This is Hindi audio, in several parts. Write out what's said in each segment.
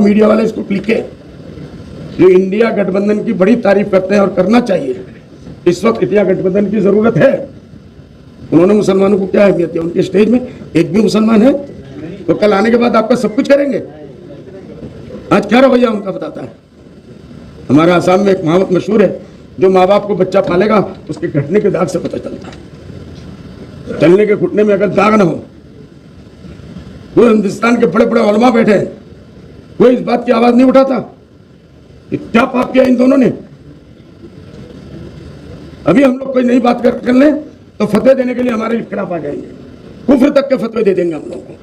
मीडिया वाले इसको लिखे, जो इंडिया गठबंधन की बड़ी तारीफ करते हैं और करना चाहिए। इस वक्त इंडिया गठबंधन की जरूरत है। उन्होंने मुसलमानों को क्या अहमियत दिया? उनके स्टेज में एक भी मुसलमान है? तो कल आने के बाद आपका सब कुछ करेंगे। आज क्या रवैया उनका बताता है। हमारे आसाम में एक कहावत मशहूर है, जो माँ बाप को बच्चा पालेगा उसके घटने के दाग से पता चलता है। चलने के घुटने में अगर दाग ना हो, वो हिंदुस्तान के बड़े बड़े उलमा बैठे हैं, कोई इस बात की आवाज नहीं उठाता कि क्या पाप किया इन दोनों ने। अभी हम लोग कोई नई बात कर लें तो फतवे देने के लिए हमारे खिलाफ आ जाएंगे, कुफ्र तक के फतवे दे देंगे हम लोगों को।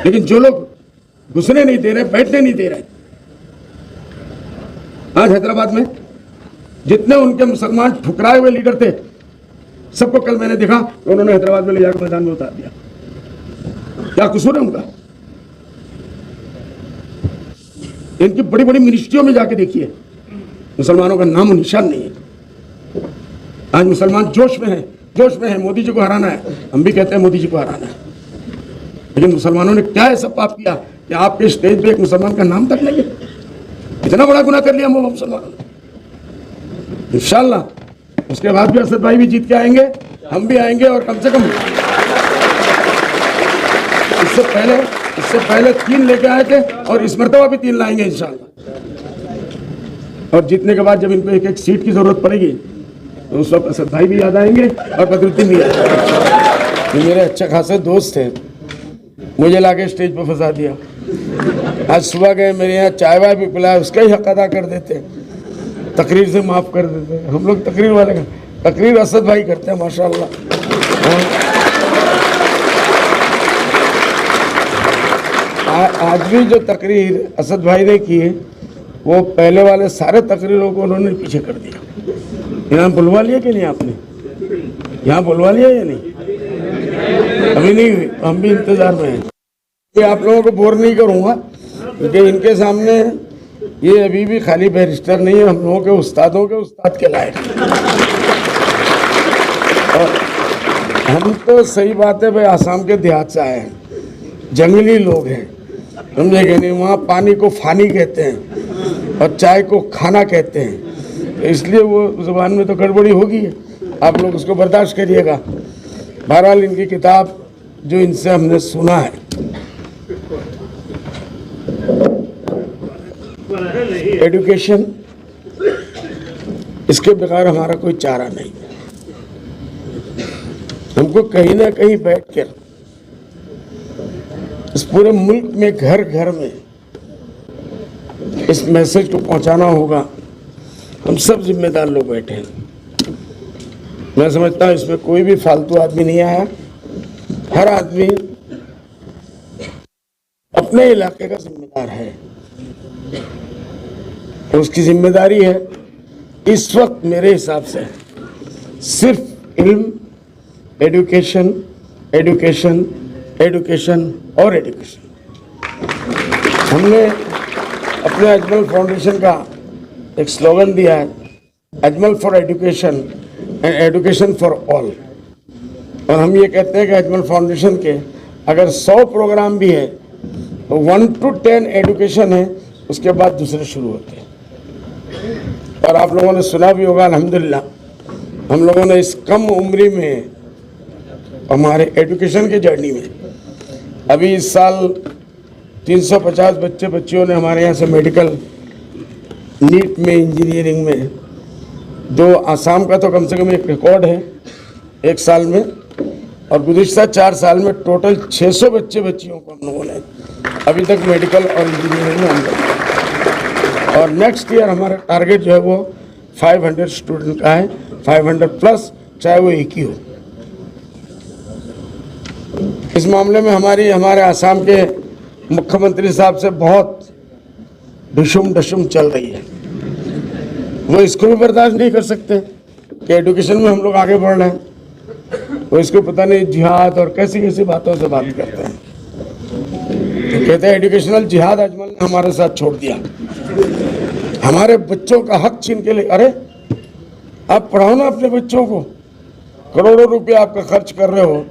लेकिन जो लोग घुसने नहीं दे रहे, बैठने नहीं दे रहे, आज हैदराबाद में जितने उनके मुसलमान ठुकराए हुए लीडर थे, सबको कल मैंने देखा तो उन्होंने हैदराबाद में ले जाकर मैदान में उतार दिया। क्या कसूर है उनका? इनकी बड़ी बड़ी मिनिस्ट्रियों में जाके देखिए, मुसलमानों का नाम और निशान नहीं है। आज मुसलमान जोश में है, जोश में है, मोदी जी को हराना है। हम भी कहते हैं मोदी जी को हराना है, लेकिन मुसलमानों ने क्या ऐसा पाप किया कि आपके स्टेज पे एक मुसलमान का नाम तक नहीं है? इतना बड़ा गुनाह कर लिया मुसलमानों ने। इंशाअल्लाह उसके बाद भी असद भाई भी जीत के आएंगे, हम भी आएंगे, और कम से कम इससे पहले 3 लेके आए थे और इस मरतबा भी 3 लाएंगे इंशाअल्लाह। और जीतने के बाद जब इनको एक एक सीट की जरूरत पड़ेगी तो उस वक्त असद भाई भी याद आएंगे और बदरुद्दीन भी याद आएंगे। मेरे अच्छे खासे दोस्त थे, मुझे लाके स्टेज पर फंसा दिया। आज सुबह गए मेरे यहाँ, चाय वाय भी पिलाया, उसका ही हक अदा कर देते, तकरीर से माफ कर देते। हम लोग तकरीर वाले का तकरीर असद भाई करते हैं माशाअल्लाह। आज भी जो तकरीर असद भाई ने की है, वो पहले वाले सारे तकरीरों को उन्होंने पीछे कर दिया। यहाँ बुलवा लिया कि नहीं आपने? यहाँ बुलवा लिया या नहीं? अभी नहीं हुई, हम भी इंतजार में हैं। ये आप लोगों को बोर नहीं करूँगा, क्योंकि इनके सामने ये अभी भी खाली बैरिस्टर नहीं है, हम लोगों के उस्तादों के उस्ताद के लायक। और हम तो सही बात है भाई, आसाम के देहात से आए हैं, जंगली लोग हैं, समझेंगे नहीं। वहाँ पानी को फानी कहते हैं और चाय को खाना कहते हैं, इसलिए वो जुबान में तो गड़बड़ी होगी, आप लोग उसको बर्दाश्त करिएगा। बहरहाल इनकी किताब जो इनसे हमने सुना है, एजुकेशन, इसके बगैर हमारा कोई चारा नहीं। हमको कहीं ना कहीं बैठकर इस पूरे मुल्क में घर घर में इस मैसेज को पहुंचाना होगा। हम सब जिम्मेदार लोग बैठे हैं। मैं समझता हूं इसमें कोई भी फालतू आदमी नहीं आया। हर आदमी अपने इलाके का जिम्मेदार है, उसकी जिम्मेदारी है इस वक्त मेरे हिसाब से सिर्फ इल्म, एजुकेशन, एजुकेशन, एजुकेशन और एजुकेशन। हमने अपने अजमल फाउंडेशन का एक स्लोगन दिया है, Ajmal for education and education for all. और हम ये कहते हैं कि अजमल फाउंडेशन के अगर 100 प्रोग्राम भी है तो 1 to 10 एजुकेशन है, उसके बाद दूसरे शुरू होते हैं। और आप लोगों ने सुना भी होगा, अल्हम्दुलिल्लाह हम लोगों ने इस कम उम्र में हमारे एजुकेशन की जर्नी में अभी इस साल 350 बच्चे बच्चियों ने हमारे यहाँ से मेडिकल, नीट में, इंजीनियरिंग में, जो आसाम का तो कम से कम एक रिकॉर्ड है एक साल में, और गुज़िश्ता 4 साल में टोटल 600 बच्चे बच्चियों को हम लोगों ने अभी तक मेडिकल और इंजीनियरिंग में हम। और नेक्स्ट ईयर हमारा टारगेट जो है वो 500 स्टूडेंट का है, 500 प्लस, चाहे वो एक ही हो। इस मामले में हमारे आसाम के मुख्यमंत्री साहब से बहुत ढुशुम चल रही है। वो इसको भी बर्दाश्त नहीं कर सकते कि एजुकेशन में हम लोग आगे बढ़ रहे हैं। वो इसको पता नहीं जिहाद और कैसी कैसी बातों से बात करते हैं। तो कहते हैं एजुकेशनल जिहाद अजमल ने हमारे साथ छोड़ दिया, हमारे बच्चों का हक छीन के लिए। अरे आप पढ़ाओ ना अपने बच्चों को, करोड़ों रुपए आपका खर्च कर रहे हो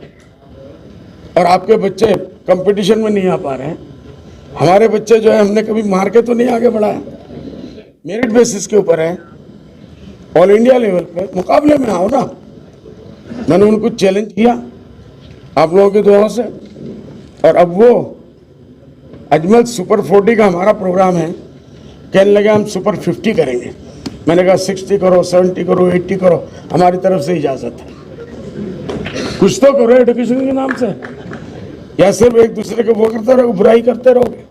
और आपके बच्चे कंपटीशन में नहीं आ पा रहे हैं। हमारे बच्चे जो है हमने कभी मार के तो नहीं आगे बढ़ाया, मेरिट बेसिस के ऊपर है। ऑल इंडिया लेवल पे मुकाबले में आओ ना। मैंने उनको चैलेंज किया आप लोगों की दुआओं से, और अब वो अजमल सुपर 40 का हमारा प्रोग्राम है, कहने लगे हम सुपर 50 करेंगे। मैंने कहा 60 करो, 70 करो, 80 करो, हमारी तरफ से इजाजत है। कुछ तो करो एजुकेशन के नाम से, या सिर्फ एक दूसरे को वो करते रहोगे, बुराई करते रहोगे।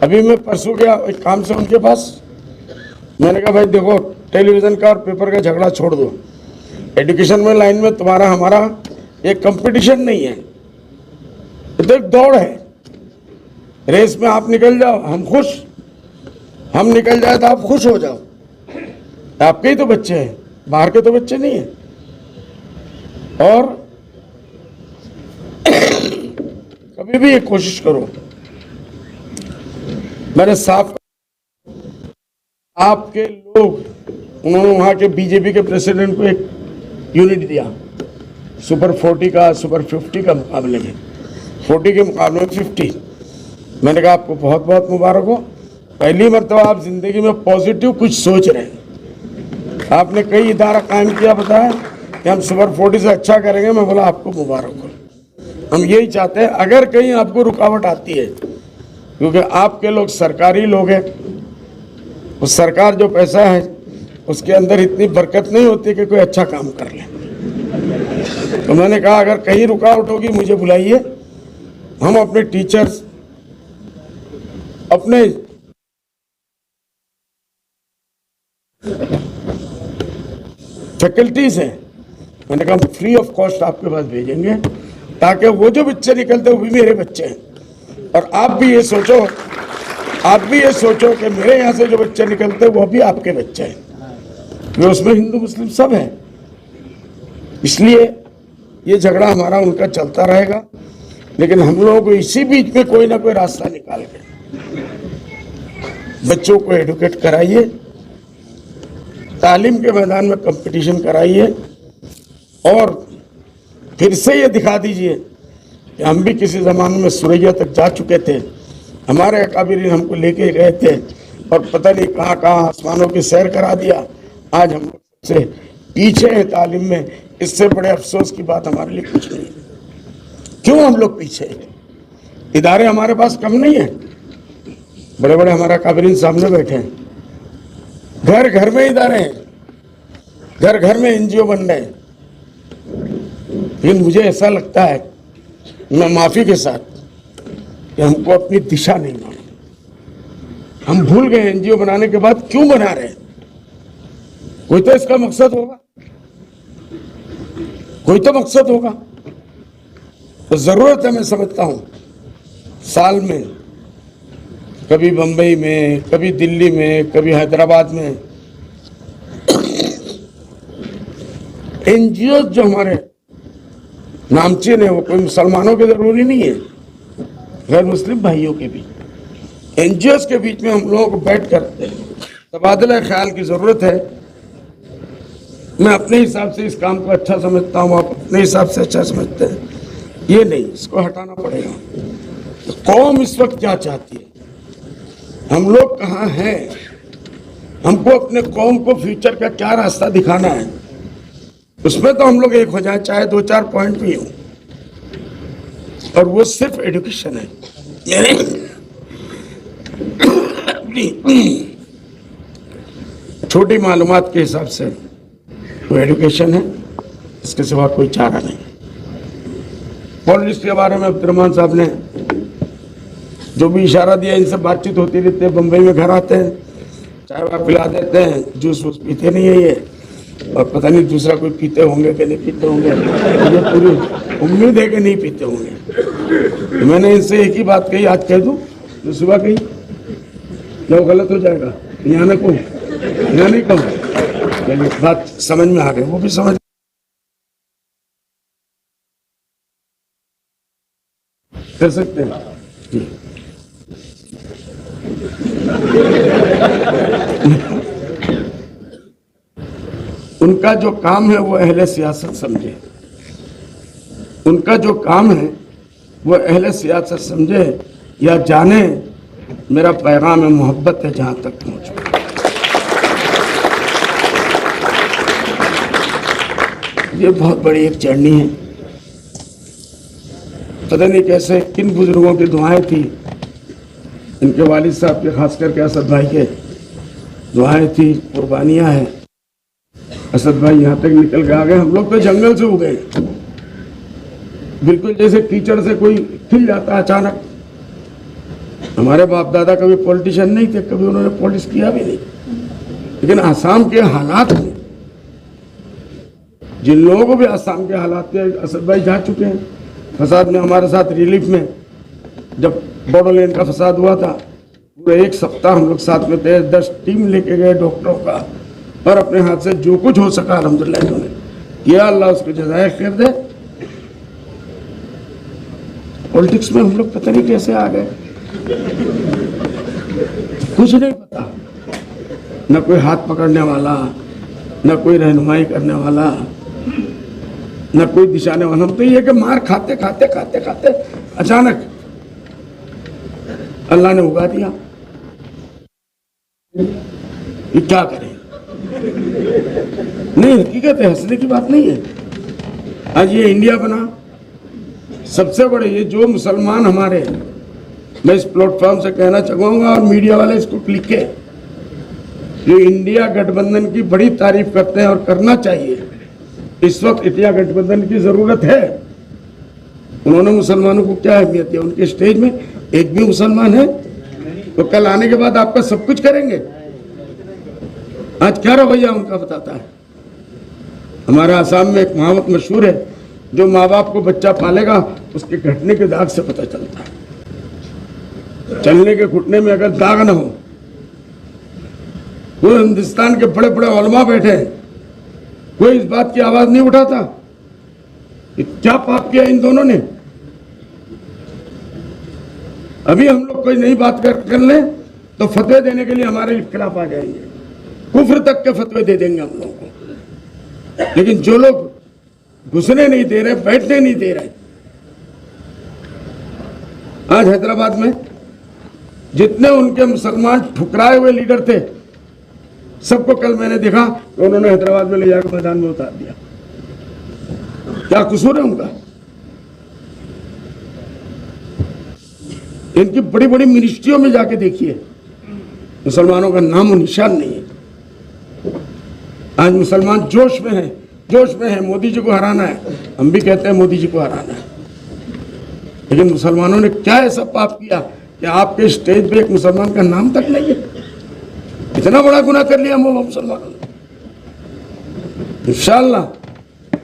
अभी मैं परसों गया एक काम से उनके पास, मैंने कहा भाई देखो टेलीविजन का और पेपर का झगड़ा छोड़ दो, एजुकेशन में लाइन में तुम्हारा हमारा एक कंपटीशन नहीं है, ये तो एक दौड़ है। रेस में आप निकल जाओ हम खुश, हम निकल जाए तो आप खुश हो जाओ। आपके ही तो बच्चे हैं, बाहर के तो बच्चे नहीं है। और कभी भी ये कोशिश करो, मैंने साफ, आपके लोग, उन्होंने वहां के बीजेपी के प्रेसिडेंट को एक यूनिट दिया सुपर 40 का, सुपर 50 का मुकाबले में, 40 के मुकाबले में 50। मैंने कहा आपको बहुत बहुत मुबारक हो, पहली मरतबा आप जिंदगी में पॉजिटिव कुछ सोच रहे हैं। आपने कई इदारा कायम किया, बताया कि हम सुपर 40 से अच्छा करेंगे। मैं बोला आपको मुबारक हो, हम यही चाहते हैं। अगर कहीं आपको रुकावट आती है, क्योंकि आपके लोग सरकारी लोग हैं, उस सरकार जो पैसा है उसके अंदर इतनी बरकत नहीं होती कि कोई अच्छा काम कर ले। तो मैंने कहा अगर कहीं रुकावट होगी मुझे बुलाइए, हम अपने टीचर्स, अपने फैकल्टीज हैं, मैंने कहा फ्री ऑफ कॉस्ट आपके पास भेजेंगे, ताकि वो जो बच्चे निकलते वो भी मेरे बच्चे हैं। और आप भी ये सोचो, आप भी ये सोचो कि मेरे यहाँ से जो बच्चे निकलते वो भी आपके बच्चे हैं, वे उसमें हिंदू मुस्लिम सब हैं। इसलिए ये झगड़ा हमारा उनका चलता रहेगा, लेकिन हम लोगों को इसी बीच में कोई ना कोई रास्ता निकाल के बच्चों को एडुकेट कराइए, तालीम के मैदान में कंपटीशन कराइए, और फिर से ये दिखा दीजिए कि हम भी किसी ज़माने में सुरैया तक जा चुके थे, हमारे अकाबिरीन हमको लेके गए थे और पता नहीं कहाँ कहाँ आसमानों की सैर करा दिया। आज हम लोग सबसे पीछे हैं तालीम में, इससे बड़े अफसोस की बात हमारे लिए कुछ नहीं है। क्यों हम लोग पीछे हैं? इदारे हमारे पास कम नहीं है, बड़े बड़े हमारे अकाबिरीन सामने बैठे हैं, घर घर में इदारे हैं, घर घर में एनजीओ बन रहे हैं। लेकिन मुझे ऐसा लगता है, मैं माफी के साथ, कि हमको अपनी दिशा नहीं मालूम। हम भूल गए एनजीओ बनाने के बाद क्यों बना रहे हैं। कोई तो इसका मकसद होगा, कोई तो मकसद होगा। तो जरूरत है, मैं समझता हूं, साल में कभी बंबई में, कभी दिल्ली में, कभी हैदराबाद में एनजीओ जो हमारे नामचीन है, वो कोई मुसलमानों के जरूरी नहीं है, गैर मुस्लिम भाइयों के भी, एनजीओ के बीच में हम लोगों को बैठकर तबादला ख्याल की जरूरत है। मैं अपने हिसाब से इस काम को अच्छा समझता हूँ, आप अपने हिसाब से अच्छा समझते हैं, ये नहीं, इसको हटाना पड़ेगा। तो कौम इस वक्त क्या चाहती है, हम लोग कहाँ हैं, हमको अपने कौम को फ्यूचर का क्या रास्ता दिखाना है, उसमें तो हम लोग एक हो जाए, चाहे 2-4 पॉइंट भी हो, और वो सिर्फ एजुकेशन है। छोटी मालूमात के हिसाब से वो एजुकेशन है, इसके सिवा कोई चारा नहीं। पॉलिटिक्स के बारे में अब्दुर्रहमान साहब ने जो भी इशारा दिया, इनसे बातचीत होती रहती है, बम्बई में घर आते हैं, चाय वाय पिला देते हैं, जूस वूस पीते नहीं है ये, और पता नहीं दूसरा कोई पीते होंगे कि नहीं पीते होंगे, मुझे पूरी उम्मीद है कि नहीं पीते होंगे। तो मैंने इनसे एक ही बात कही, आज कह दूं जो सुबह कही, जो गलत हो जाएगा, यहाँ ना कहूँ, यहाँ नहीं कहूँ, बात समझ में आ गई, वो भी समझ कर सकते हैं। उनका जो काम है वो अहले सियासत समझे, उनका जो काम है वो अहले सियासत समझे, या जाने, मेरा पैगाम है मोहब्बत है जहां तक पहुंचो। ये बहुत बड़ी एक जर्नी है। पता नहीं कैसे किन बुजुर्गों की दुआएं थी, इनके वालिद साहब के, खास करके असद भाई के दुआएं थी, कुर्बानियां हैं। असद भाई यहाँ तक निकल के आ गए। हम लोग तो जंगल से हो गए, बिल्कुल जैसे कीचड़ से कोई खिल जाता है अचानक। हमारे बाप दादा कभी पॉलिटिशियन नहीं थे, कभी उन्होंने पॉलिटिक्स किया भी नहीं, लेकिन आसाम के हालात में, जिन लोगों को भी आसाम के हालात के, असद भाई जा चुके हैं फसाद में हमारे साथ रिलीफ में। जब बोडोलैंड का फसाद हुआ था, पूरे एक सप्ताह हम लोग साथ में थे, 10 टीम लेके गए डॉक्टरों का, और अपने हाथ से जो कुछ हो सका अल्हम्दुलिल्लाह इन्होंने किया। अल्लाह उसको जज़ाय खैर दे। पॉलिटिक्स में हम लोग पता नहीं कैसे आ गए, कुछ नहीं पता, न कोई हाथ पकड़ने वाला, न कोई रहनुमाई करने वाला, न कोई दिशाने वाला। हम तो ये कि मार खाते खाते खाते खाते अचानक अल्लाह ने उगा दिया। ये क्या करें? नहीं, हकीकत है, हंसने की बात नहीं है। आज ये इंडिया बना, सबसे बड़े ये जो मुसलमान हमारे, मैं इस प्लेटफॉर्म से कहना चाहूंगा और मीडिया वाले इसको क्लिक के, जो इंडिया गठबंधन की बड़ी तारीफ करते हैं और करना चाहिए। इस वक्त इंडिया गठबंधन की जरूरत है। उन्होंने मुसलमानों को क्या अहमियत दिया? उनके स्टेज में एक भी मुसलमान है? तो कल आने के बाद आपका सब कुछ करेंगे। आज क्या रवैया उनका बताता है। हमारे आसाम में एक कहावत मशहूर है, जो माँ बाप को बच्चा पालेगा उसके घटने के दाग से पता चलता है। चलने के घुटने में अगर दाग ना हो, पूरे हिंदुस्तान के बड़े बड़े उलमा बैठे हैं, कोई इस बात की आवाज नहीं उठाता कि क्या पाप किया इन दोनों ने। अभी हम लोग कोई नई बात कर ले तो फतवे देने के लिए हमारे खिलाफ आ जाएंगे, कुफ्र तक के फतवे दे देंगे हम लोगों को। लेकिन जो लोग घुसने नहीं दे रहे, बैठने नहीं दे रहे, आज हैदराबाद में जितने उनके मुसलमान ठुकराए हुए लीडर थे, सबको कल मैंने देखा तो उन्होंने हैदराबाद में ले जाकर मैदान में उतार दिया। क्या कसूर है उनका? इनकी बड़ी बड़ी मिनिस्ट्रियों में जाके देखिए, मुसलमानों का नाम और निशान नहीं है। आज मुसलमान जोश में है, जोश में है, मोदी जी को हराना है। हम भी कहते हैं मोदी जी को हराना है, लेकिन मुसलमानों ने क्या ऐसा पाप किया कि आपके स्टेज पे एक मुसलमान का नाम तक नहीं है? इतना बड़ा गुनाह कर लिया हम मुसलमानों ने। इंशाअल्लाह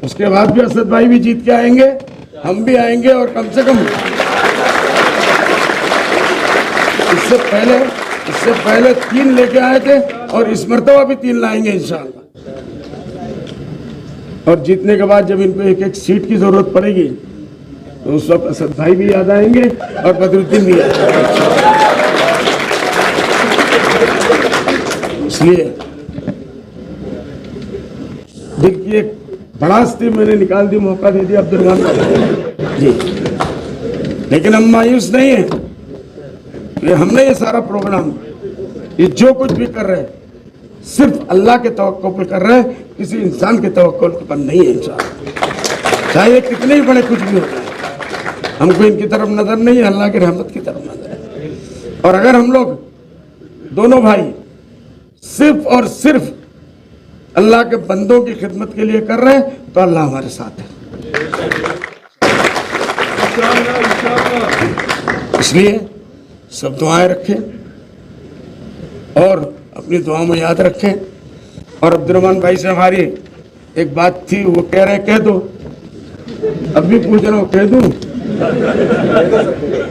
उसके बाद भी असद भाई भी जीत के आएंगे, हम भी आएंगे, और कम से कम इससे पहले 3 लेके आए थे और इस मर्तबा भी 3 लाएंगे इंशाअल्लाह। और जीतने के बाद जब इनको एक एक सीट की जरूरत पड़ेगी तो उस वक्त असद भाई भी याद आएंगे और बदरुद्दीन भी याद आएंगे। इसलिए दिल की एक भड़ास थी, मैंने निकाल दी, मौका दे दिया अब्दुल रहमान जी। लेकिन हम मायूस नहीं है, ये हमने ये सारा प्रोग्राम, ये जो कुछ भी कर रहे हैं सिर्फ अल्लाह के तवक्कुल पर कर रहे हैं, किसी इंसान के तवक्कुल पर नहीं है। इंशाअल्लाह चाहे कितने ही बड़े कुछ भी हो जाए, हमको इनकी तरफ नजर नहीं है, अल्लाह की रहमत की तरफ नजर है। और अगर हम लोग दोनों भाई सिर्फ और सिर्फ अल्लाह के बंदों की खिदमत के लिए कर रहे हैं तो अल्लाह हमारे साथ है। इसलिए सब दुआएं रखें और अपनी दुआओं में याद रखें। और अब्दुल रहमान भाई से हमारी एक बात थी, वो कह रहे कह दो, अब भी पूछ रहा हूँ, कह दूं?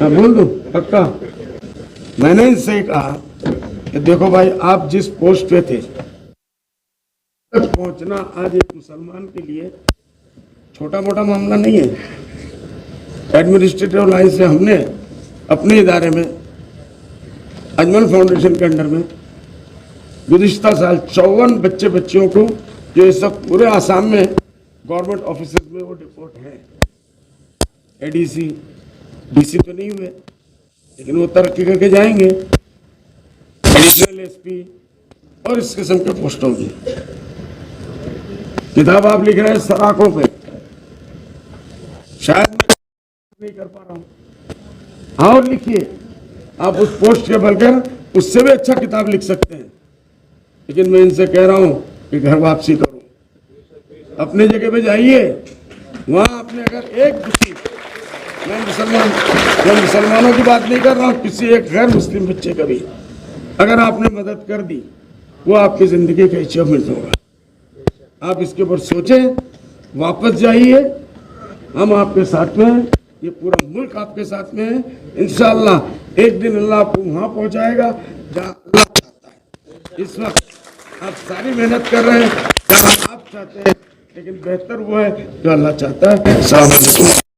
हाँ बोल दूं पक्का। मैंने इनसे कहा कि देखो भाई, आप जिस पोस्ट पे थे तक पहुंचना आज एक मुसलमान के लिए छोटा मोटा मामला नहीं है। एडमिनिस्ट्रेटिव लाइन से हमने अपने इदारे में अजमल फाउंडेशन के अंडर में गुज़िश्ता साल 54 बच्चे बच्चियों को, जो इस वक्त पूरे आसाम में गवर्नमेंट ऑफिस में वो डिपोर्ट है, एडीसी डीसी तो नहीं हुए, लेकिन वो तरक्की करके जाएंगे, रीजनल एसपी और इस किस्म के पोस्टों की। किताब आप लिख रहे हैं सराखों पे, शायद मैं नहीं कर पा रहा हूं। और लिखिए, आप उस पोस्ट के बलकर उससे भी अच्छा किताब लिख सकते हैं। लेकिन मैं इनसे कह रहा हूं कि घर वापसी करो, अपने जगह पे जाइए। वहां आपने अगर एक दुखी, मैं मुसलमानों की बात नहीं कर रहा हूं, किसी एक गैर मुस्लिम बच्चे का भी अगर आपने मदद कर दी, वो आपकी जिंदगी का अचीवमेंट होगा। आप इसके ऊपर सोचें, वापस जाइए, हम आपके साथ में हैं, ये पूरा मुल्क आपके साथ में है। इंशाअल्लाह एक दिन अल्लाह आपको वहां पहुंचाएगा जहां अल्लाह चाहता है। इस वक्त आप सारी मेहनत कर रहे हैं जहां आप चाहते हैं, लेकिन बेहतर वो है जो अल्लाह चाहता है। अस्सलाम वालेकुम।